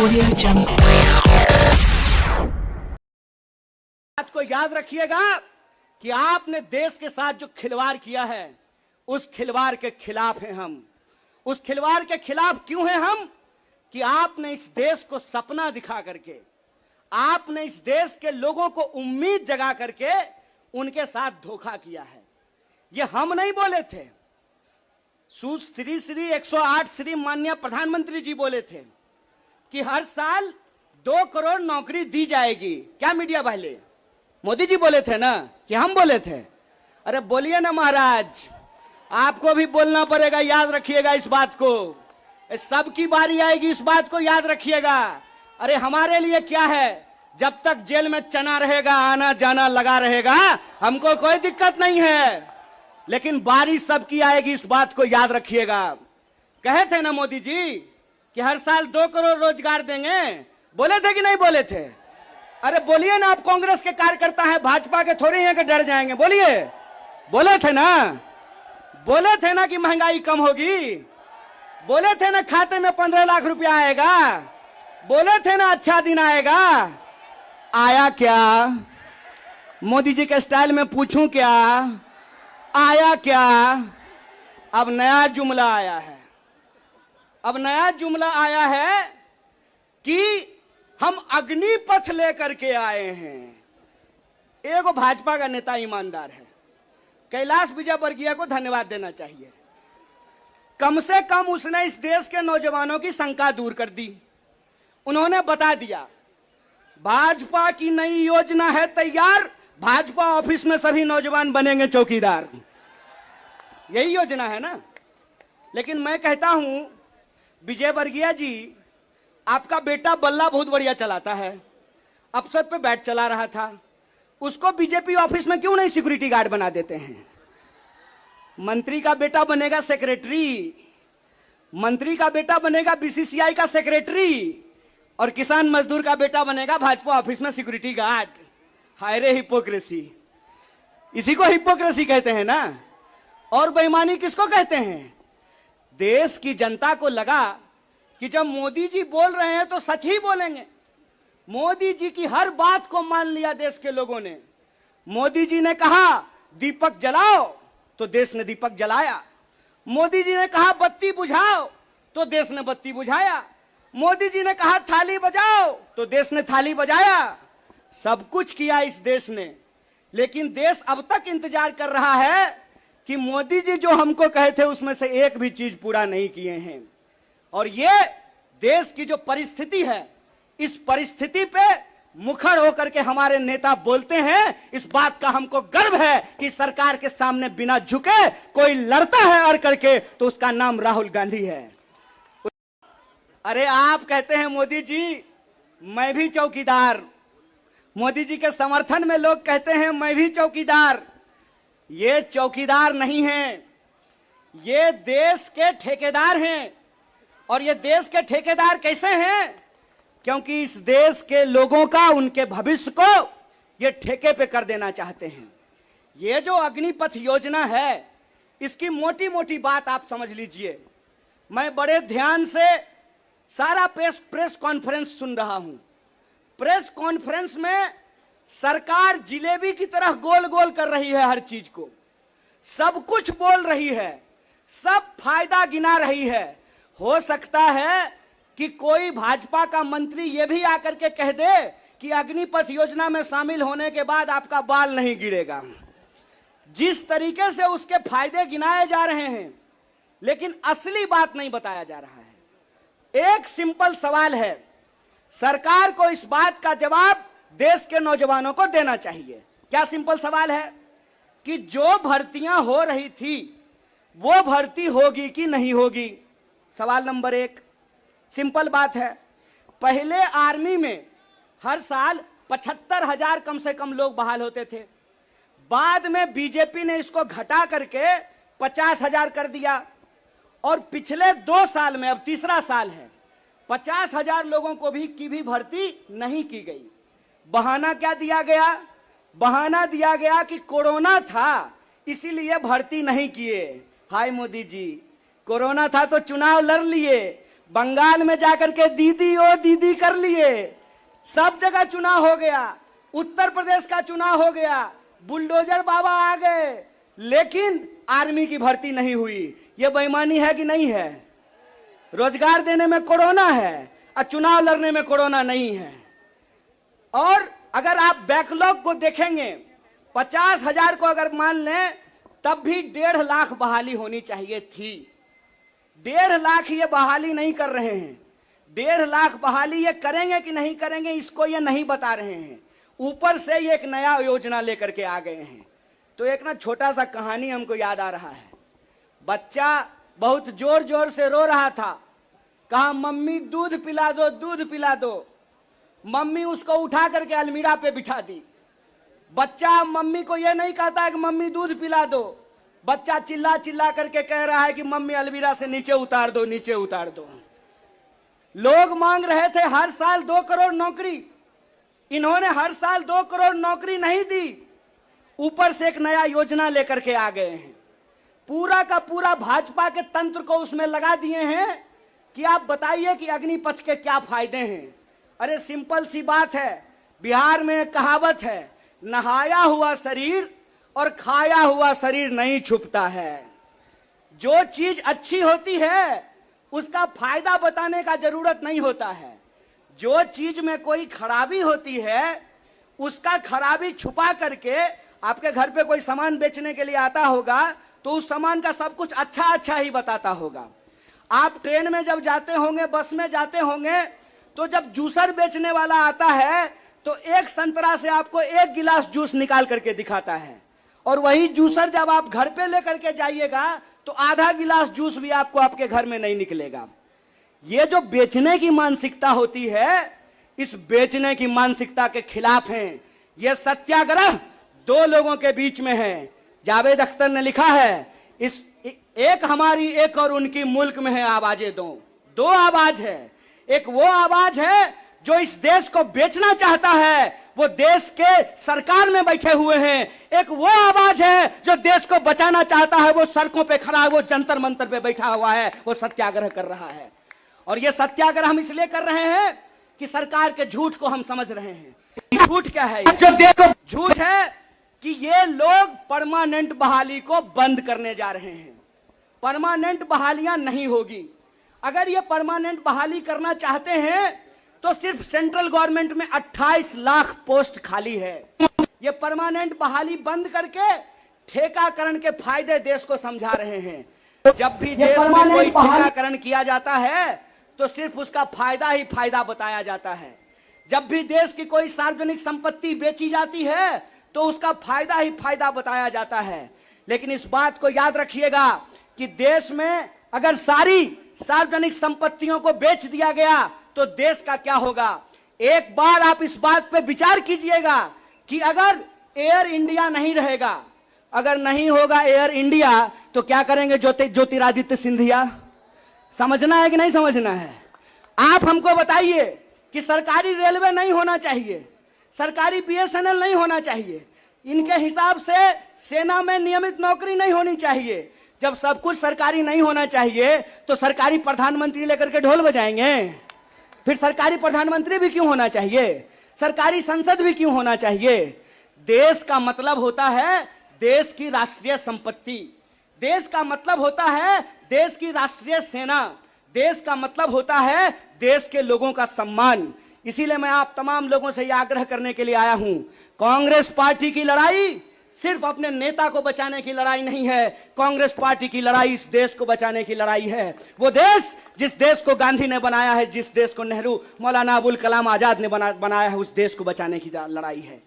Audio Jungle। बात को याद रखिएगा कि आपने देश के साथ जो खिलवाड़ किया है उस खिलवाड़ के खिलाफ हैं हम। उस खिलवाड़ के खिलाफ क्यों हैं हम? कि आपने इस देश को सपना दिखा करके, आपने इस देश के लोगों को उम्मीद जगा करके उनके साथ धोखा किया है। ये हम नहीं बोले थे, श्री 108 श्री माननीय प्रधानमंत्री जी बोले थे कि हर साल 2 करोड़ नौकरी दी जाएगी। क्या मीडिया वाले? मोदी जी बोले थे ना कि हम बोले थे? अरे बोलिए ना महाराज, आपको भी बोलना पड़ेगा, याद रखिएगा इस बात को। सबकी बारी आएगी, इस बात को याद रखिएगा। अरे हमारे लिए क्या है, जब तक जेल में चना रहेगा, आना जाना लगा रहेगा, हमको कोई दिक्कत नहीं है। लेकिन बारी सबकी आएगी, इस बात को याद रखिएगा। कहे थे ना मोदी जी कि हर साल 2 करोड़ रोजगार देंगे, बोले थे कि नहीं बोले थे? अरे बोलिए ना, आप कांग्रेस के कार्यकर्ता हैं, भाजपा के थोड़े हैं कि डर जाएंगे। बोलिए, बोले थे ना, बोले थे ना कि महंगाई कम होगी, बोले थे ना खाते में 15 लाख रुपया आएगा, बोले थे ना अच्छा दिन आएगा। आया क्या? मोदी जी के स्टाइल में पूछूं क्या, आया क्या? अब नया जुमला आया है। अब नया जुमला आया है कि हम अग्निपथ लेकर के आए हैं। एगो भाजपा का नेता ईमानदार है, कैलाश विजयवर्गीय को धन्यवाद देना चाहिए। कम से कम उसने इस देश के नौजवानों की शंका दूर कर दी। उन्होंने बता दिया भाजपा की नई योजना है तैयार, भाजपा ऑफिस में सभी नौजवान बनेंगे चौकीदार। यही योजना है ना। लेकिन मैं कहता हूं विजयवर्गीय जी, आपका बेटा बल्ला बहुत बढ़िया चलाता है, अफसर पे बैठ चला रहा था, उसको बीजेपी ऑफिस में क्यों नहीं सिक्योरिटी गार्ड बना देते हैं? मंत्री का बेटा बनेगा सेक्रेटरी, मंत्री का बेटा बनेगा बीसीसीआई का सेक्रेटरी, और किसान मजदूर का बेटा बनेगा भाजपा ऑफिस में सिक्योरिटी गार्ड। हाय रे हिपोक्रेसी, इसी को हिपोक्रेसी कहते हैं ना। और बेईमानी किसको कहते हैं? देश की जनता को लगा कि जब मोदी जी बोल रहे हैं तो सच ही बोलेंगे। मोदी जी की हर बात को मान लिया देश के लोगों ने। मोदी जी ने कहा दीपक जलाओ तो देश ने दीपक जलाया। मोदी जी ने कहा बत्ती बुझाओ तो देश ने बत्ती बुझाया। मोदी जी ने कहा थाली बजाओ तो देश ने थाली बजाया। सब कुछ किया इस देश ने। लेकिन देश अब तक इंतजार कर रहा है कि मोदी जी जो हमको कहे थे उसमें से एक भी चीज पूरा नहीं किए हैं। और ये देश की जो परिस्थिति है, इस परिस्थिति पे मुखर होकर के हमारे नेता बोलते हैं। इस बात का हमको गर्व है कि सरकार के सामने बिना झुके कोई लड़ता है अड़ करके तो उसका नाम राहुल गांधी है। अरे आप कहते हैं मोदी जी मैं भी चौकीदार, मोदी जी के समर्थन में लोग कहते हैं मैं भी चौकीदार। ये चौकीदार नहीं है, ये देश के ठेकेदार हैं। और ये देश के ठेकेदार कैसे हैं? क्योंकि इस देश के लोगों का, उनके भविष्य को ये ठेके पे कर देना चाहते हैं। ये जो अग्निपथ योजना है, इसकी मोटी मोटी बात आप समझ लीजिए। मैं बड़े ध्यान से सारा प्रेस कॉन्फ्रेंस सुन रहा हूं। प्रेस कॉन्फ्रेंस में सरकार जिलेबी की तरह गोल गोल कर रही है, हर चीज को सब कुछ बोल रही है, सब फायदा गिना रही है। हो सकता है कि कोई भाजपा का मंत्री यह भी आकर के कह दे कि अग्निपथ योजना में शामिल होने के बाद आपका बाल नहीं गिरेगा। जिस तरीके से उसके फायदे गिनाए जा रहे हैं, लेकिन असली बात नहीं बताया जा रहा है। एक सिंपल सवाल है, सरकार को इस बात का जवाब देश के नौजवानों को देना चाहिए। क्या सिंपल सवाल है कि जो भर्तियां हो रही थी वो भर्ती होगी कि नहीं होगी? सवाल नंबर 1 सिंपल बात है। पहले आर्मी में हर साल 75,000 कम से कम लोग बहाल होते थे। बाद में बीजेपी ने इसको घटा करके 50,000 कर दिया। और पिछले 2 साल में, अब तीसरा साल है, 50,000 लोगों को भी भर्ती नहीं की गई। बहाना क्या दिया गया? बहाना दिया गया कि कोरोना था इसीलिए भर्ती नहीं किए। हाय मोदी जी, कोरोना था तो चुनाव लड़ लिए, बंगाल में जाकर के दीदी ओ दीदी कर लिए, सब जगह चुनाव हो गया, उत्तर प्रदेश का चुनाव हो गया, बुलडोजर बाबा आ गए, लेकिन आर्मी की भर्ती नहीं हुई। यह बेईमानी है कि नहीं है? रोजगार देने में कोरोना है और चुनाव लड़ने में कोरोना नहीं है। और अगर आप बैकलॉग को देखेंगे, 50,000 को अगर मान लें, तब भी 1.5 लाख बहाली होनी चाहिए थी। 1.5 लाख ये बहाली नहीं कर रहे हैं। 1.5 लाख बहाली ये करेंगे कि नहीं करेंगे, इसको ये नहीं बता रहे हैं। ऊपर से ये एक नया योजना लेकर के आ गए हैं। तो एक ना छोटा सा कहानी हमको याद आ रहा है। बच्चा बहुत जोर जोर से रो रहा था, कहा मम्मी दूध पिला दो, दूध पिला दो। मम्मी उसको उठा करके अलमीरा पे बिठा दी। बच्चा मम्मी को यह नहीं कहता है कि मम्मी दूध पिला दो, बच्चा चिल्ला चिल्ला करके कह रहा है कि मम्मी अलमीरा से नीचे उतार दो, नीचे उतार दो। लोग मांग रहे थे हर साल 2 करोड़ नौकरी, इन्होंने हर साल 2 करोड़ नौकरी नहीं दी, ऊपर से एक नया योजना लेकर के आ गए हैं। पूरा का पूरा भाजपा के तंत्र को उसमें लगा दिए हैं कि आप बताइए कि अग्निपथ के क्या फायदे हैं। अरे सिंपल सी बात है, बिहार में एक कहावत है, नहाया हुआ शरीर और खाया हुआ शरीर नहीं छुपता है। जो चीज अच्छी होती है उसका फायदा बताने का जरूरत नहीं होता है। जो चीज में कोई खराबी होती है उसका खराबी छुपा करके, आपके घर पे कोई सामान बेचने के लिए आता होगा तो उस सामान का सब कुछ अच्छा अच्छा ही बताता होगा। आप ट्रेन में जब जाते होंगे, बस में जाते होंगे, तो जब जूसर बेचने वाला आता है तो एक संतरा से आपको 1 गिलास जूस निकाल करके दिखाता है, और वही जूसर जब आप घर पे लेकर के जाइएगा तो आधा गिलास जूस भी आपको आपके घर में नहीं निकलेगा। ये जो बेचने की मानसिकता होती है, इस बेचने की मानसिकता के खिलाफ हैं। ये सत्याग्रह 2 लोगों के बीच में है। जावेद अख्तर ने लिखा है, इस एक हमारी एक और उनकी मुल्क में है आवाजें दो आवाज है। एक वो आवाज है जो इस देश को बेचना चाहता है, वो देश के सरकार में बैठे हुए हैं। एक वो आवाज है जो देश को बचाना चाहता है, वो सड़कों पे खड़ा है, वो जंतर मंतर पे बैठा हुआ है, वो सत्याग्रह कर रहा है। और ये सत्याग्रह हम इसलिए कर रहे हैं कि सरकार के झूठ को हम समझ रहे हैं। झूठ क्या है? झूठ है कि ये लोग परमानेंट बहाली को बंद करने जा रहे हैं। परमानेंट बहालियां नहीं होगी। अगर ये परमानेंट बहाली करना चाहते हैं तो सिर्फ सेंट्रल गवर्नमेंट में 28 लाख पोस्ट खाली है। ये परमानेंट बहाली बंद करके ठेकाकरण के फायदे देश को समझा रहे हैं। जब भी देश में कोई ठेकाकरण किया जाता है तो सिर्फ उसका फायदा ही फायदा बताया जाता है। जब भी देश की कोई सार्वजनिक संपत्ति बेची जाती है तो उसका फायदा ही फायदा बताया जाता है। लेकिन इस बात को याद रखिएगा कि देश में अगर सारी सार्वजनिक संपत्तियों को बेच दिया गया तो देश का क्या होगा। एक बार आप इस बात पे विचार कीजिएगा कि अगर एयर इंडिया नहीं रहेगा, अगर नहीं होगा एयर इंडिया, तो क्या करेंगे ज्योतिरादित्य सिंधिया? समझना है कि नहीं समझना है? आप हमको बताइए कि सरकारी रेलवे नहीं होना चाहिए, सरकारी बीएसएनएल नहीं होना चाहिए, इनके हिसाब से सेना में नियमित नौकरी नहीं होनी चाहिए। जब सब कुछ सरकारी नहीं होना चाहिए तो सरकारी प्रधानमंत्री लेकर के ढोल बजाएंगे? फिर सरकारी प्रधानमंत्री भी क्यों होना चाहिए? सरकारी संसद भी क्यों होना चाहिए? देश का मतलब होता है देश की राष्ट्रीय संपत्ति, देश का मतलब होता है देश की राष्ट्रीय सेना, देश का मतलब होता है देश के लोगों का सम्मान। इसीलिए मैं आप तमाम लोगों से यह आग्रह करने के लिए आया हूं, कांग्रेस पार्टी की लड़ाई सिर्फ अपने नेता को बचाने की लड़ाई नहीं है। कांग्रेस पार्टी की लड़ाई इस देश को बचाने की लड़ाई है। वो देश जिस देश को गांधी ने बनाया है, जिस देश को नेहरू, मौलाना अबुल कलाम आजाद ने बनाया है, उस देश को बचाने की लड़ाई है।